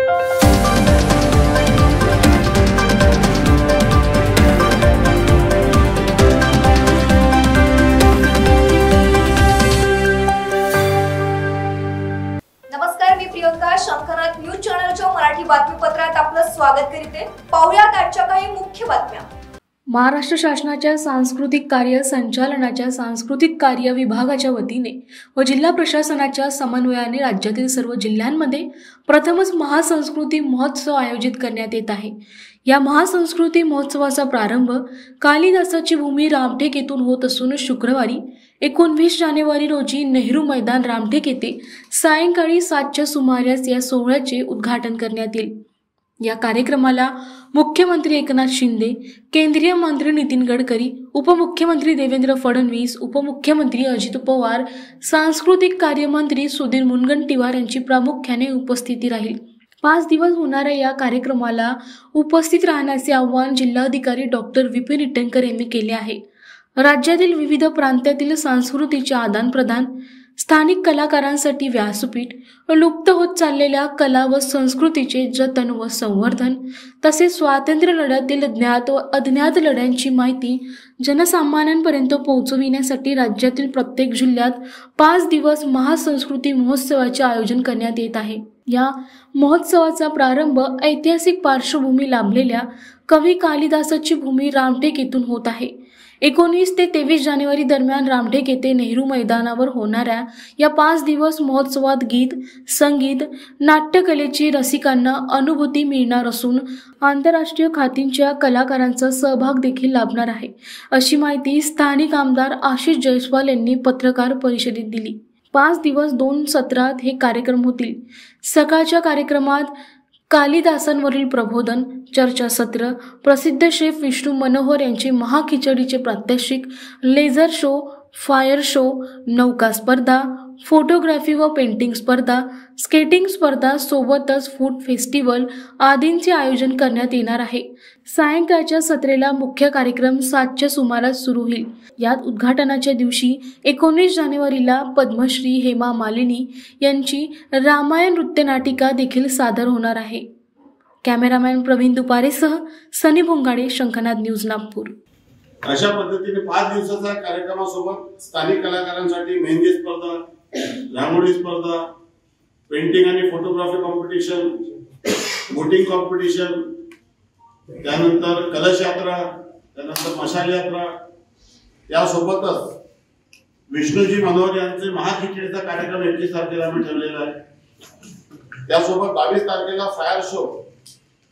नमस्कार, मी प्रियंका. शंखनाथ न्यूज चॅनलच्या मराठी बातमीपत्रात आपलं स्वागत करते. पाहुयात आजच्या काही मुख्य बातम्या. महाराष्ट्र शासनाच्या सांस्कृतिक कार्य संचालनाच्या सांस्कृतिक कार्य विभागाच्या वतीने व जिल्हा प्रशासनाच्या समन्वयाने राज्यातील सर्व जिल्ह्यांमध्ये प्रथमच महासंस्कृती महोत्सव आयोजित करण्यात येत आहे. या महासंस्कृती महोत्सवाचा प्रारंभ कालिदासाची भूमी रामटेक येथून होत असून शुक्रवारी 19 जानेवारी रोजी नेहरू मैदान रामटेक येथे सायंकाळी 7च्या सुमारास या सोहळ्याचे उद्घाटन करण्यात येईल. या कार्यक्रमाला मुख्यमंत्री एकनाथ शिंदे, केंद्रीय मंत्री नितीन गडकरी, उपमुख्यमंत्री देवेंद्र फडणवीस, उपमुख्यमंत्री अजित पवार, सांस्कृतिक कार्यमंत्री सुधीर मुनगंटीवार यांची प्रामुख्याने उपस्थिती राहील. 5 दिवस होणाऱ्या या कार्यक्रमाला उपस्थित राहण्याचे आवाहन जिल्हाधिकारी डॉक्टर विपिन ईटनकर यांनी केले आहे. राज्यातील विविध प्रांतातील संस्कृतीचे आदानप्रदान, स्थानिक कलाकारांसाठी व्यासपीठ, लुप्त होत चाललेल्या कला व संस्कृतीचे जतन व संवर्धन, तसेच स्वातंत्र्य लढ्यातील ज्ञात व अज्ञात लढ्यांची माहिती जनसामान्यांपर्यंत पोहोचविण्यासाठी राज्यातील प्रत्येक जिल्ह्यात 5 दिवस महासंस्कृती महोत्सवाचे आयोजन करण्यात येत आहे. या महोत्सवाचा प्रारंभ ऐतिहासिक पार्श्वभूमी लाभलेल्या कवी कालिदासाची भूमी रामटेक येथून होत आहे. 19 ते 23 जानेवारी दरम्यान रामटेक येथे नेहरू मैदानावर होणाऱ्या या 5 दिवस महोत्सवात गीत, संगीत, नाट्यकलेची रसिकांना अनुभूती मिळणार असून आंतरराष्ट्रीय ख्यातीच्या कलाकारांचा सहभाग देखील लाभणार आहे, अशी माहिती स्थानिक आमदार आशिष जयस्वाल यांनी पत्रकार परिषदेत दिली. 5 दिवस 2 सत्रात हे कार्यक्रम होतील. सकाळच्या कार्यक्रमात कालिदासांवरील प्रबोधन, चर्चासत्र, प्रसिद्ध शेफ विष्णू मनोहर यांचे महाखिचडीचे प्रात्यक्षिक, लेझर शो, फायर शो, नौका स्पर्धा, फोटोग्राफी व पेंटिंग स्पर्धा, स्केटिंग स्पर्धा सोबतच फूड फेस्टिवल आदींचे आयोजन करण्यात येणार आहे. सायंकाळच्या सत्रेला मुख्य कार्यक्रम 7च्या सुमारास सुरू होईल. यात उद्घाटनाच्या दिवशी 19 जानेवारीला पद्मश्री हेमा मालिनी यांची रामायण नृत्यनाटिका देखील सादर होणार आहे. कॅमेरामॅन प्रवीण दुपारेसह सनी भोंगाडे, शंखनाथ न्यूज, नागपूर. अशा पद्धतीने 5 दिवसाच्या कार्यक्रमासोबत स्थानिक कलाकारांसाठी मेहंदी स्पर्धा, रांगोळी स्पर्धा, पेंटिंग आणि फोटोग्राफी कॉम्पिटिशन, बोटिंग कॉम्पिटिशन, त्यानंतर कलश यात्रा, त्यानंतर मशाल यात्रा, यासोबतच विष्णूजी मनोहर यांचे महाखिचडीचा कार्यक्रम 21 तारखेला आम्ही ठेवलेला आहे. त्यासोबत 22 तारखेला फायर शो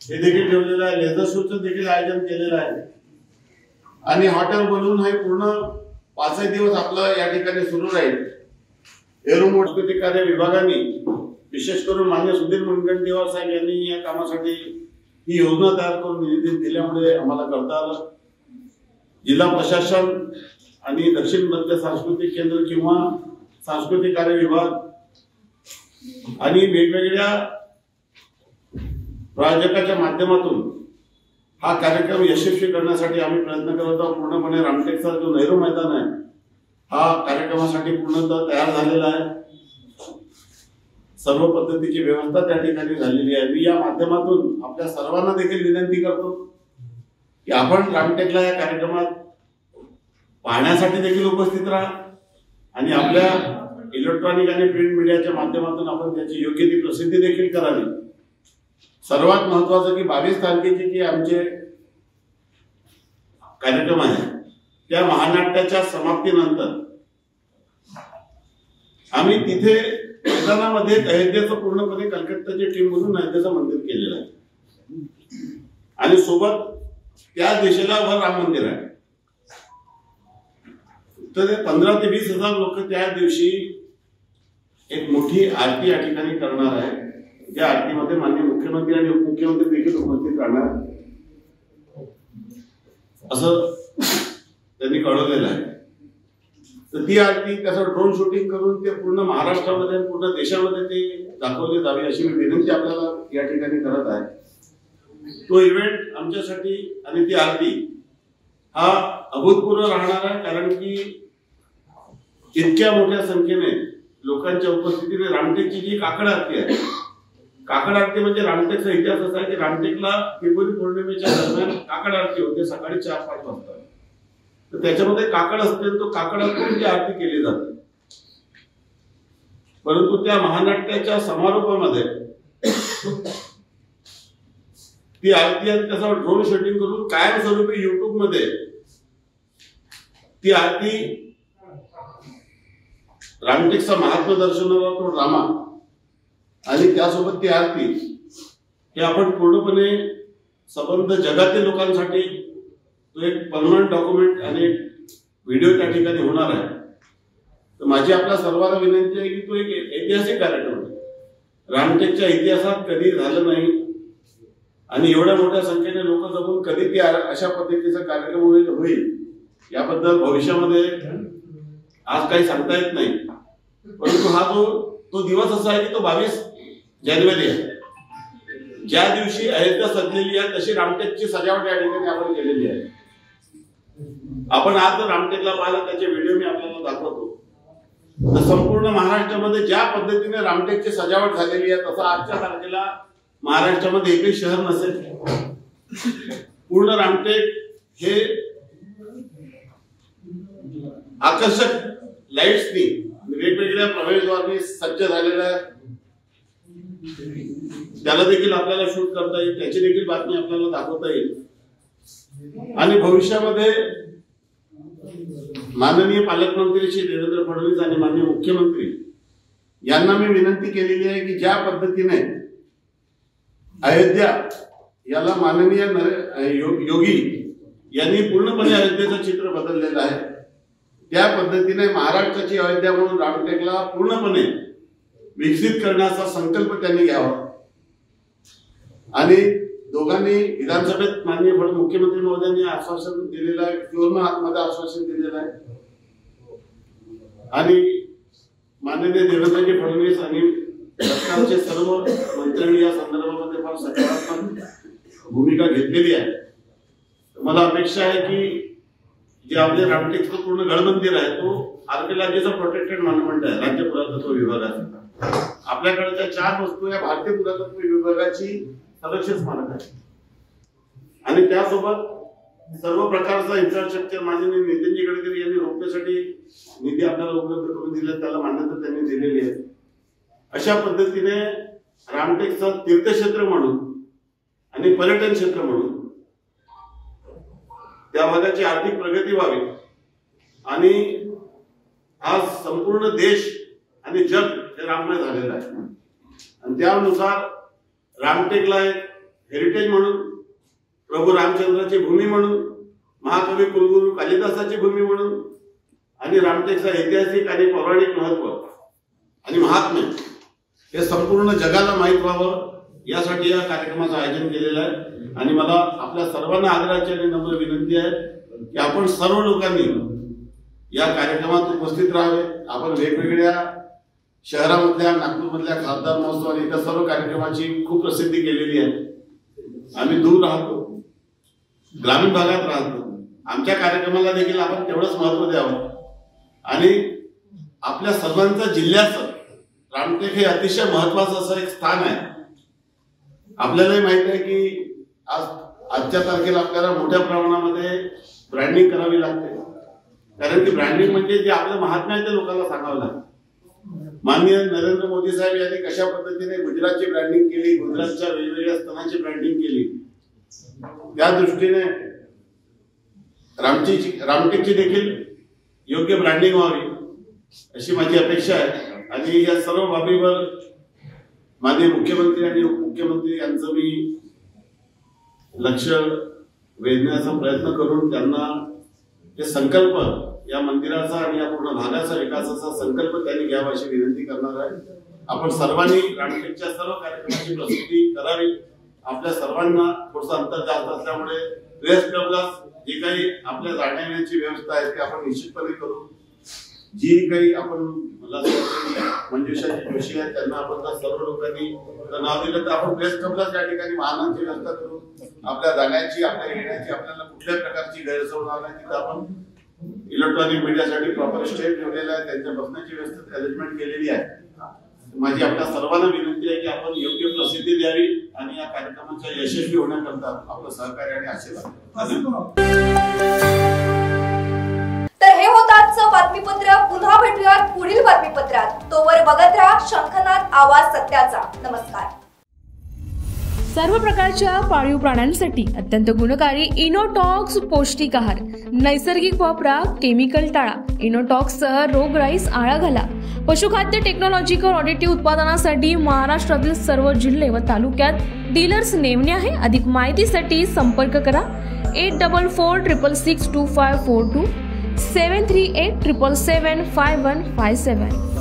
हे देखील ठेवलेलं आहे. लेझर शोचं देखील आयोजन केलेलं आहे. आणि हॉटेल बनवून हे पूर्ण 5 दिवस आपलं या ठिकाणी सुरू राहील. एरोमोड सांस्कृतिक कार्य विभागाने विशेष करून मान्य सुधीर मुनगंटीवार साहेब यांनी या कामासाठी ही योजना तयार करून निधी दिल्यामुळे आम्हाला करता आलं. जिल्हा प्रशासन आणि दक्षिण मध्य सांस्कृतिक केंद्र किंवा सांस्कृतिक कार्य विभाग आणि वेगवेगळ्या प्रायोजकाच्या माध्यमातून हा कार्यक्रम यशस्वी करण्यासाठी आम्ही प्रयत्न करत आहोत. पूर्णपणे रामटेकचा जो नेहरू मैदान आहे हा कार्यक्रमासाठी पूर्णतः तयार झालेला आहे. सर्व पद्धतीची व्यवस्था त्या ठिकाणी झालेली आहे. मी या माध्यमातून आपल्या सर्वांना देखील विनंती करतो की आपण रामटेकला या कार्यक्रमात पाहण्यासाठी देखील उपस्थित राहा आणि आपल्या इलेक्ट्रॉनिक आणि प्रिंट मीडियाच्या माध्यमातून आपण त्याची योग्य ती प्रसिद्धी देखील करावी. सर्वात महत्वाचं की 22 तारखेची जी आमचे कार्यक्रम आहे त्या महानाट्याच्या समाप्तीनंतर आम्ही तिथे मैदानामध्ये अयोध्येचं पूर्णपणे कलकत्ताची टीम म्हणून अयोध्येचं मंदिर केलेलं आहे आणि सोबत त्या दिशेला वर राम मंदिर आहे. तर 15 ते 20 हजार लोक त्या दिवशी एक मोठी आरती या ठिकाणी करणार आहे. या आरतीमध्ये माननीय मुख्यमंत्री आणि उपमुख्यमंत्री देखील उपस्थित राहणार असं त्यांनी कळवलेलं आहे. तर ती आरती त्याचं ड्रोन शूटिंग करून ते पूर्ण महाराष्ट्रामध्ये पूर्ण देशामध्ये ते दाखवले जावे अशी मी विनंती आपल्याला या ठिकाणी करत आहे. तो इव्हेंट आमच्यासाठी आणि ती आरती हा अभूतपूर्व राहणार आहे. कारण की इतक्या मोठ्या संख्येने लोकांच्या उपस्थितीने रामटेकची जी काकड आरती आहे काकड आरती म्हणजे रामटेकचा इतिहास असा आहे की रामटेकला त्रिपुरी पौर्णिमेच्या दरम्यान काकड आरती होते सकाळी 4-5 वाजता. तर त्याच्यामध्ये काकड असते, तो काकडातून ती आरती केली जाते. परंतु त्या महानाट्याच्या समारोपामध्ये ती आरती आणि त्याच्यावर ड्रोन शूटिंग करून कायमस्वरूपी युट्यूब मध्ये ती आरती रामटेकचा महात्मा दर्शवणारा तो ड्रामा आणि त्यासोबत ती आरती हे आपण पूर्णपणे संबंध जगातील लोकांसाठी तो एक परमनंट डॉक्युमेंट आणि एक व्हिडिओ त्या ठिकाणी होणार आहे. तर माझी आपल्या सर्वांना विनंती आहे की तो एक ऐतिहासिक कार्यक्रम आहे. रामटेकच्या इतिहासात कधी झालं नाही आणि एवढ्या मोठ्या संख्येने लोक जमून कधी ती अशा पद्धतीचा कार्यक्रम होईल याबद्दल भविष्यामध्ये आज काही सांगता येत नाही. परंतु हा तो दिवस असा आहे की तो 22 जानेवारी आहे. ज्या दिवशी अयोध्या सजलेली आहे तशी रामटेकची सजावट या ठिकाणी आपण केलेली आहे. आपण आज जर रामटेकला पाहिलं त्याचे व्हिडिओ मी आपल्याला दाखवतो. तर संपूर्ण महाराष्ट्रामध्ये ज्या पद्धतीने रामटेकची सजावट झालेली आहे तसं आजच्या तारखेला महाराष्ट्रामध्ये एकही शहर नसेल. पूर्ण रामटेक हे आकर्षक लाईट्सनी वेगवेगळ्या प्रवेशद्वारांनी सज्ज झालेलं आहे. त्याला देखील आपल्याला शूट करता येईल, त्याची देखील बातमी आपल्याला दाखवता येईल. आणि भविष्यामध्ये माननीय पालकमंत्री श्री देवेंद्र फडणवीस आणि माननीय मुख्यमंत्री यांना मी विनंती केलेली आहे की ज्या पद्धतीने अयोध्या याला माननीय योगी यांनी पूर्णपणे अयोध्येचं चित्र बदललेलं आहे, त्या पद्धतीने महाराष्ट्राची अयोध्या म्हणून रामटेकला पूर्णपणे विकसित करण्याचा संकल्प त्यांनी घ्यावा. आणि दोघांनी विधानसभेत माननीय मुख्यमंत्री महोदयांनी आश्वासन दिलेलं आहे, पूर्ण हातमध्ये आश्वासन दिलेलं आहे. आणि माननीय देवेंद्रजी फडणवीस आणि सरकारचे सर्व मंत्र्यांनी या संदर्भामध्ये फार सकारात्मक भूमिका घेतलेली आहे. मला अपेक्षा आहे की जे आपले रामटेकचं पूर्ण गडमंदिर आहे तो आर्किओलॉजीचा प्रोटेक्टेड मॉन्युमेंट आहे राज्य पुरातत्व विभागाचा. आपल्याकडच्या 4 वस्तू या भारतीय पुरातत्व विभागाची संरक्षित स्मारक आहे. आणि त्यासोबत सर्व प्रकारचा इन्फ्रास्ट्रक्चर माननीय नितीनजी गडकरी यांनी रोपवेसाठी निधी आपल्याला उपलब्ध करून दिला, त्याला मान्यता त्यांनी दिलेली आहे. अशा पद्धतीने रामटेकचं तीर्थक्षेत्र म्हणून आणि पर्यटन क्षेत्र म्हणून त्या भागाची आर्थिक प्रगती व्हावी आणि आज संपूर्ण देश आणि जग हे राममय झालेलं आहे. आणि त्यानुसार रामटेकला एक हेरिटेज म्हणून, प्रभू रामचंद्राची भूमी म्हणून, महाकवी कुलगुरू कालिदासाची भूमी म्हणून आणि रामटेकचा ऐतिहासिक आणि पौराणिक महत्व आणि महात्म्य हे संपूर्ण जगाला माहीत व्हावं यासाठी या कार्यक्रमाचं आयोजन केलेलं आहे. आणि मला आपल्या सर्वांना आग्रहाची आणि नम्र विनंती आहे की आपण सर्व लोकांनी या कार्यक्रमात उपस्थित राहावे. आपण वेगवेगळ्या शहरामधल्या, नागपूरमधल्या खासदार महोत्सव आणि इतर सर्व कार्यक्रमाची खूप प्रसिद्धी केलेली आहे. आम्ही दूर राहतो, ग्रामीण भागात राहतो, आमच्या कार्यक्रमाला देखील आपण तेवढंच महत्व द्यावं. आणि आपल्या सर्वांचं जिल्ह्याचं रामटेक हे अतिशय महत्वाचं असं एक स्थान आहे. आपल्यालाही माहित आहे की आजच्या तारखेला आपल्याला मोठ्या प्रमाणामध्ये ब्रँडिंग करावी लागते, कारण की ब्रँडिंग म्हणजे जे आपलं महात्म्य आहे ते लोकांना सांगावं लागतं. माननीय नरेंद्र मोदी साहेब यांनी कशा पद्धतीने गुजरातची ब्रँडिंग केली, गुजरातच्या वेगवेगळ्या स्थानाची ब्रँडिंग केली, त्या दृष्टीने रामटेकची देखील योग्य ब्रँडिंग व्हावी अशी माझी अपेक्षा आहे. आणि या सर्व बाबीवर माननीय मुख्यमंत्री आणि उपमुख्यमंत्री यांचं मी लक्ष वेधण्याचा प्रयत्न करून त्यांना हे संकल्प या मंदिराचा आणि या पूर्ण भागाचा विकासाचा संकल्प त्यांनी घ्यावा अशी विनंती करणार आहे. आपण सर्वांनी रामटेकच्या सर्व कार्यक्रमाची प्रसिद्धी करावी. आपल्या सर्वांना थोडंसं अंतर जास्त असल्यामुळे प्रेस क्लबला जी काही आपल्या जाण्याची व्यवस्था आहे ती आपण निश्चितपणे करू. जी काही आपण मला मंजुषाजी जोशी आहेत त्यांना आपण सर्व लोकांनी नाव दिलं तर आपण प्रेस क्लबला त्या ठिकाणी वाहनांची व्यवस्था करू. आपल्या जाण्याची, आपल्या येण्याची आपल्याला कुठल्याही प्रकारची गैरसोय होणार नाही. तिथं आपण इलेक्ट्रॉनिक मीडियासाठी प्रॉपर स्टेज ठेवलेला आहे, त्यांच्या बसण्याची व्यवस्थित अरेंजमेंट केलेली आहे. माझी आपल्या सर्वांना विनंती आहे की आपण योग्य प्रसिद्धी द्यावी आणि या कार्यक्रमाच्या यशस्वी होण्याकरता आपलं सहकार्य आणि आशीर्वाद. तर हे होतं आजचं बातमीपत्र. पुन्हा भेटूयात पुढील बातमीपत्रात. तोवर बघत राहा शंखनाद आवाज सत्याचा. नमस्कार. सर्व प्रकारच्या पाळीव प्राण्यांसाठी अत्यंत गुणकारी इनोटॉक्स पौष्टिक आहार. नैसर्गिक वापरा, केमिकल टाळा. इनोटॉक्स सह रोगराईस आळा घाला. पशुखाद्य टेक्नॉलॉजिकल ऑडिटिव्ह उत्पादनासाठी महाराष्ट्रातील सर्व जिल्हे व तालुक्यात डीलर्स नेमणे आहे. अधिक माहितीसाठी संपर्क करा 8446625542 738777557.